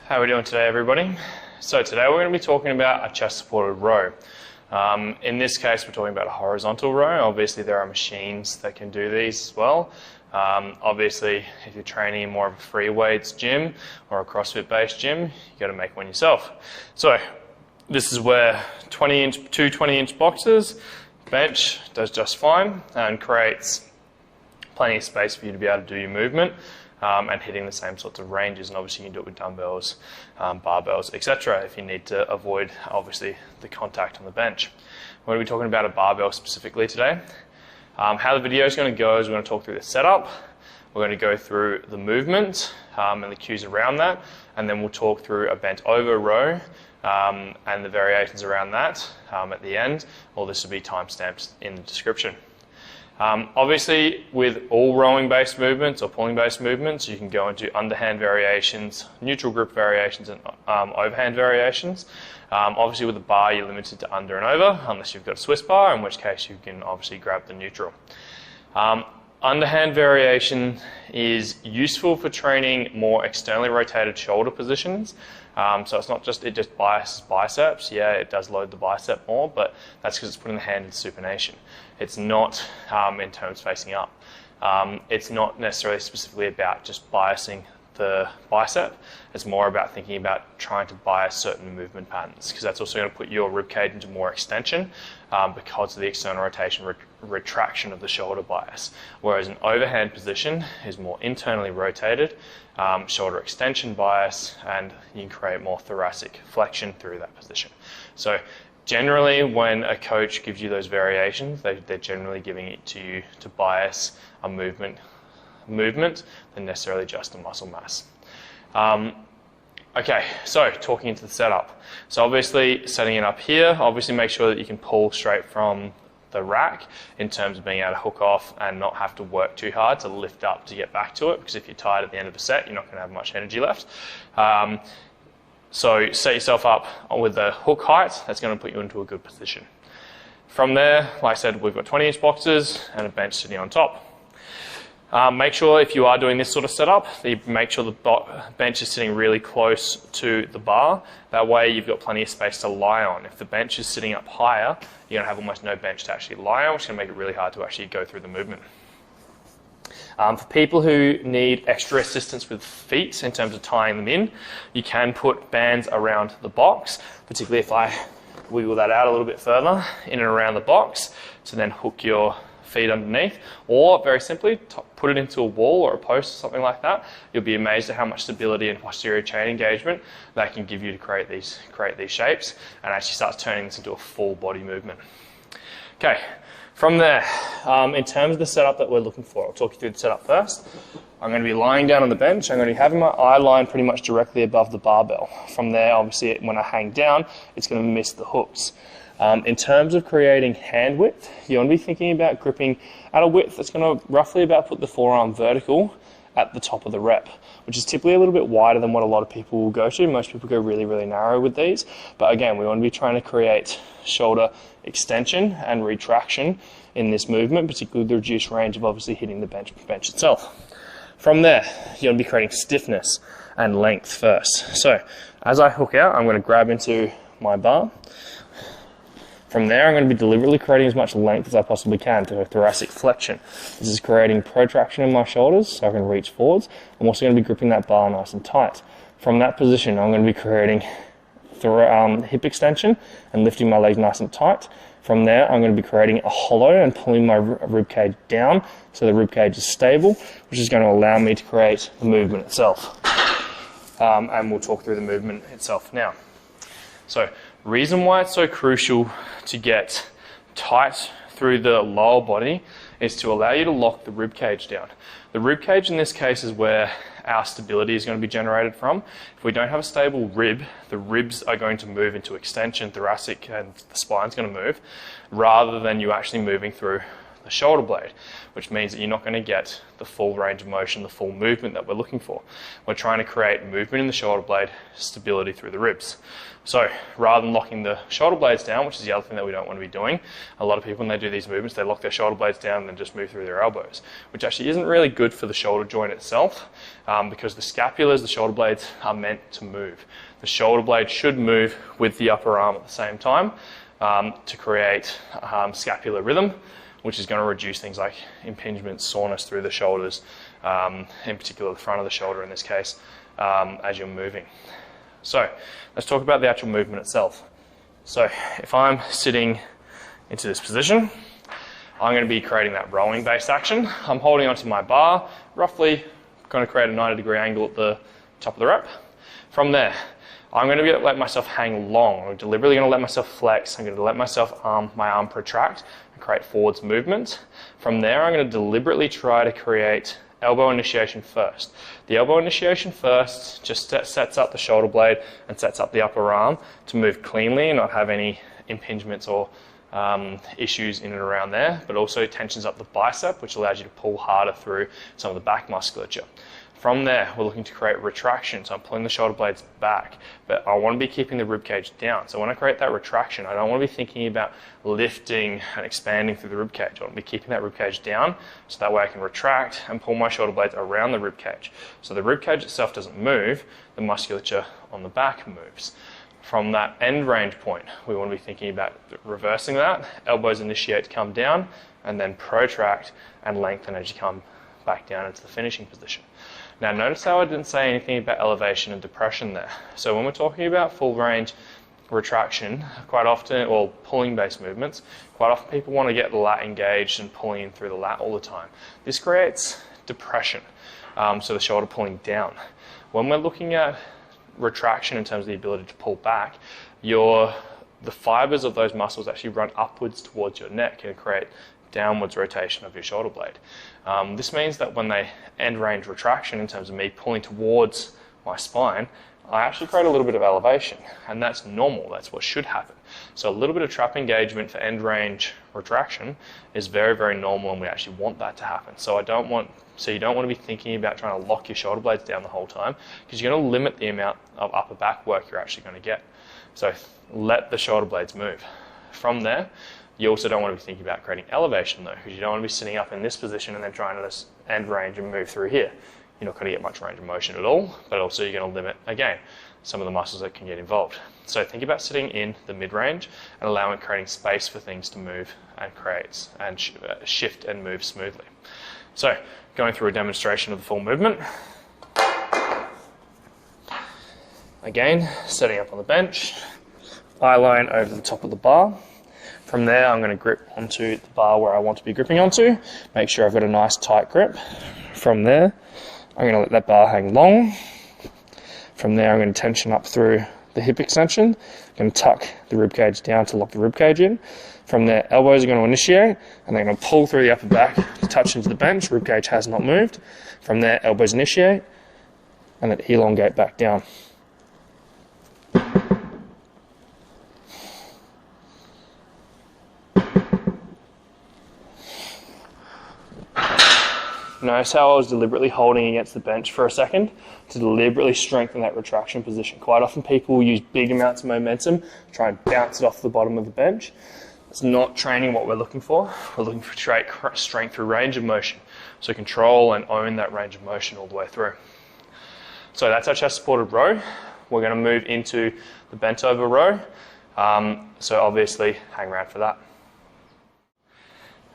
How are we doing today, everybody? So today we're going to be talking about a chest-supported row. In this case, we're talking about a horizontal row. Obviously, there are machines that can do these as well. Obviously, if you're training in more of a free weights gym or a CrossFit-based gym, you've got to make one yourself. So this is where two 20-inch boxes, bench does just fine and creates plenty of space for you to be able to do your movement. And hitting the same sorts of ranges, and obviously you can do it with dumbbells, barbells, etc. if you need to avoid, obviously, the contact on the bench. We're going to be talking about a barbell specifically today. How the video is going to go is we're going to talk through the setup, we're going to go through the movement and the cues around that, and then we'll talk through a bent over row and the variations around that at the end. All this will be timestamped in the description. Obviously, with all rowing-based movements or pulling-based movements, you can go into underhand variations, neutral grip variations, and overhand variations. Obviously, with a bar, you're limited to under and over, unless you've got a Swiss bar, in which case you can obviously grab the neutral. Underhand variation is useful for training more externally rotated shoulder positions. So it's not just, it just biases biceps. Yeah, it does load the bicep more, but that's because it's putting the hand in supination. It's not in terms facing up. It's not necessarily specifically about just biasing the bicep. It's more about thinking about trying to bias certain movement patterns, because that's also going to put your rib cage into more extension because of the external rotation retraction of the shoulder bias. Whereas an overhand position is more internally rotated, shoulder extension bias, and you can create more thoracic flexion through that position. So generally, when a coach gives you those variations, they're generally giving it to you to bias a movement than necessarily just the muscle mass. Okay, so talking into the setup. So obviously, setting it up here, obviously make sure that you can pull straight from the rack in terms of being able to hook off and not have to work too hard to lift up to get back to it, because if you're tired at the end of a set, you're not going to have much energy left. So set yourself up with the hook height. That's going to put you into a good position. From there, like I said, we've got 20-inch boxes and a bench sitting on top. Make sure if you are doing this sort of setup, that you make sure the bench is sitting really close to the bar. That way you've got plenty of space to lie on. If the bench is sitting up higher, you're going to have almost no bench to actually lie on, which is going to make it really hard to actually go through the movement. For people who need extra assistance with feet in terms of tying them in, you can put bands around the box, particularly if I wiggle that out a little bit further in and around the box to then hook your feet underneath, or very simply put it into a wall or a post or something like that. You'll be amazed at how much stability and posterior chain engagement that can give you to create these shapes and actually start turning this into a full body movement. Okay, from there, in terms of the setup that we're looking for, I'll talk you through the setup first. I'm going to be lying down on the bench. I'm going to be having my eye line pretty much directly above the barbell. From there, obviously, when I hang down, it's going to miss the hooks. In terms of creating hand width, you want to be thinking about gripping at a width that's going to roughly about put the forearm vertical at the top of the rep, which is typically a little bit wider than what a lot of people will go to. Most people go really, really narrow with these. But again, we want to be trying to create shoulder extension and retraction in this movement, particularly the reduced range of obviously hitting the bench itself. From there, you want to be creating stiffness and length first. So as I hook out, I'm going to grab into my bar. From there, I'm going to be deliberately creating as much length as I possibly can to a thoracic flexion. This is creating protraction in my shoulders so I can reach forwards. I'm also going to be gripping that bar nice and tight. From that position, I'm going to be creating hip extension and lifting my legs nice and tight. From there, I'm going to be creating a hollow and pulling my rib cage down so the rib cage is stable, which is going to allow me to create the movement itself. And we'll talk through the movement itself now. So, reason why it's so crucial to get tight through the lower body is to allow you to lock the rib cage down. The rib cage in this case is where our stability is going to be generated from. If we don't have a stable rib, the ribs are going to move into extension, thoracic, and the spine's going to move, rather than you actually moving through the shoulder blade, which means that you're not going to get the full range of motion, the full movement that we're looking for. We're trying to create movement in the shoulder blade, stability through the ribs. So rather than locking the shoulder blades down, which is the other thing that we don't want to be doing, a lot of people when they do these movements, they lock their shoulder blades down and then just move through their elbows, which actually isn't really good for the shoulder joint itself, because the scapulas, the shoulder blades, are meant to move. The shoulder blade should move with the upper arm at the same time to create scapular rhythm, which is going to reduce things like impingement, soreness through the shoulders, in particular the front of the shoulder in this case, as you're moving. So let's talk about the actual movement itself. So if I'm sitting into this position, I'm going to be creating that rowing based action. I'm holding onto my bar, roughly going to create a 90-degree angle at the top of the rep. From there, I'm going to let myself hang long. I'm deliberately going to let myself flex. I'm going to let myself my arm protract and create forwards movement. From there, I'm going to deliberately try to create elbow initiation first. The elbow initiation first just sets up the shoulder blade and sets up the upper arm to move cleanly and not have any impingements or issues in and around there, but also tensions up the bicep, which allows you to pull harder through some of the back musculature. From there, we're looking to create retraction, so I'm pulling the shoulder blades back, but I want to be keeping the ribcage down. So when I create that retraction, I don't want to be thinking about lifting and expanding through the ribcage. I want to be keeping that ribcage down, so that way I can retract and pull my shoulder blades around the ribcage. So the ribcage itself doesn't move, the musculature on the back moves. From that end range point, we want to be thinking about reversing that. Elbows initiate to come down, and then protract and lengthen as you come back down into the finishing position. Now notice how I didn't say anything about elevation and depression there. So when we're talking about full range retraction, quite often, or pulling based movements, quite often people want to get the lat engaged and pulling in through the lat all the time. This creates depression, so the shoulder pulling down. When we're looking at retraction in terms of the ability to pull back, the fibers of those muscles actually run upwards towards your neck and create downwards rotation of your shoulder blade. This means that when they end range retraction, in terms of me pulling towards my spine, I actually create a little bit of elevation, and that's normal. That's what should happen. So a little bit of trap engagement for end range retraction is very, very normal, and we actually want that to happen. So you don't want to be thinking about trying to lock your shoulder blades down the whole time, because you're going to limit the amount of upper back work you're actually going to get. So let the shoulder blades move. From there, you also don't want to be thinking about creating elevation though, because you don't want to be sitting up in this position and then trying to end range and move through here. You're not going to get much range of motion at all, but also you're going to limit, again, some of the muscles that can get involved. So think about sitting in the mid-range and creating space for things to move and create and shift and move smoothly. So going through a demonstration of the full movement. Again, setting up on the bench, eye line over the top of the bar. From there, I'm going to grip onto the bar where I want to be gripping onto. Make sure I've got a nice tight grip. From there, I'm going to let that bar hang long. From there, I'm going to tension up through the hip extension. I'm going to tuck the rib cage down to lock the rib cage in. From there, elbows are going to initiate, and they're going to pull through the upper back to touch into the bench. Rib cage has not moved. From there, elbows initiate, and then elongate back down. Notice how I was deliberately holding against the bench for a second to deliberately strengthen that retraction position. Quite often people will use big amounts of momentum, try and bounce it off the bottom of the bench. It's not training what we're looking for. We're looking for strength through range of motion. So control and own that range of motion all the way through. So that's our chest supported row. We're going to move into the bent over row. So obviously hang around for that.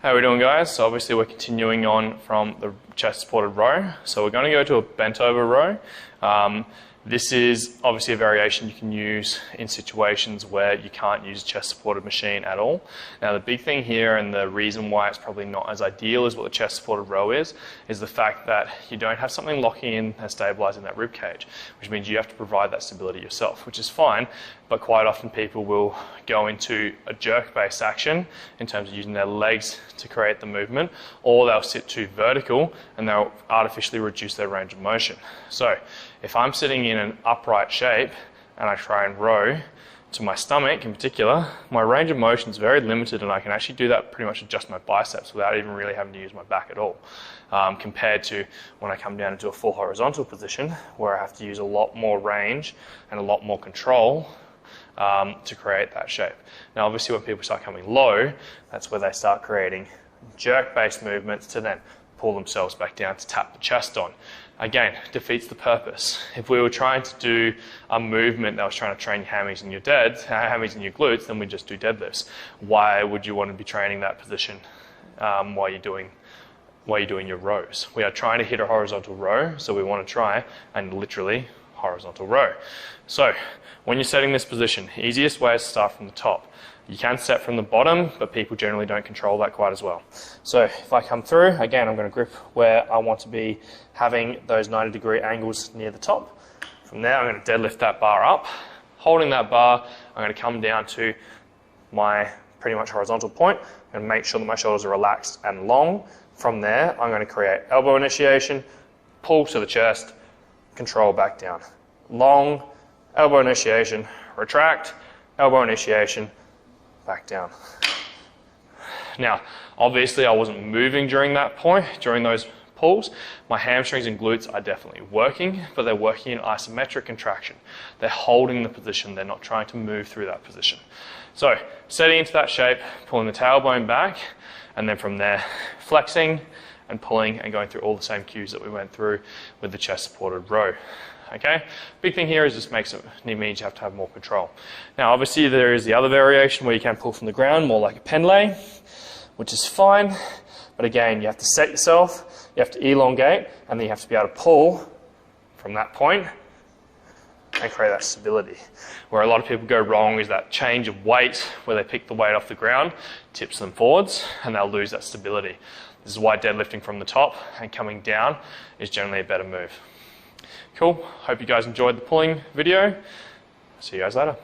How are we doing, guys? So obviously we're continuing on from the chest supported row. So we're going to go to a bent over row. This is obviously a variation you can use in situations where you can't use a chest supported machine at all. Now the big thing here, and the reason why it's probably not as ideal as what the chest supported row is the fact that you don't have something locking in and stabilizing that rib cage, which means you have to provide that stability yourself, which is fine, but quite often people will go into a jerk-based action in terms of using their legs to create the movement, or they'll sit too vertical and they'll artificially reduce their range of motion. So if I'm sitting in an upright shape and I try and row, to my stomach in particular, my range of motion is very limited, and I can actually do that pretty much adjust my biceps without even really having to use my back at all. Compared to when I come down into a full horizontal position where I have to use a lot more range and a lot more control to create that shape. Now obviously when people start coming low, that's where they start creating jerk-based movements to then pull themselves back down to tap the chest on. Again, defeats the purpose. If we were trying to do a movement that was trying to train your hammies and your hammies and your glutes, then we just do deadlifts. Why would you want to be training that position while you're doing your rows? We are trying to hit a horizontal row, so we want to try and literally horizontal row. So when you're setting this position, easiest way is to start from the top. You can set from the bottom, but people generally don't control that quite as well. So if I come through, again, I'm going to grip where I want to be having those 90-degree angles near the top. From there, I'm going to deadlift that bar up. Holding that bar, I'm going to come down to my pretty much horizontal point and make sure that my shoulders are relaxed and long. From there, I'm going to create elbow initiation, pull to the chest, control back down. Long, elbow initiation, retract, elbow initiation, back down. Now, obviously I wasn't moving during that point, during those pulls. My hamstrings and glutes are definitely working, but they're working in isometric contraction. They're holding the position, they're not trying to move through that position. So, setting into that shape, pulling the tailbone back, and then from there, flexing and pulling and going through all the same cues that we went through with the chest supported row. Okay, big thing here is this means you have to have more control. Now obviously there is the other variation where you can pull from the ground, more like a pendlay, which is fine, but again you have to set yourself, you have to elongate, and then you have to be able to pull from that point and create that stability. Where a lot of people go wrong is that change of weight, where they pick the weight off the ground, tips them forwards, and they'll lose that stability. This is why deadlifting from the top and coming down is generally a better move. Cool, hope you guys enjoyed the pulling video. See you guys later.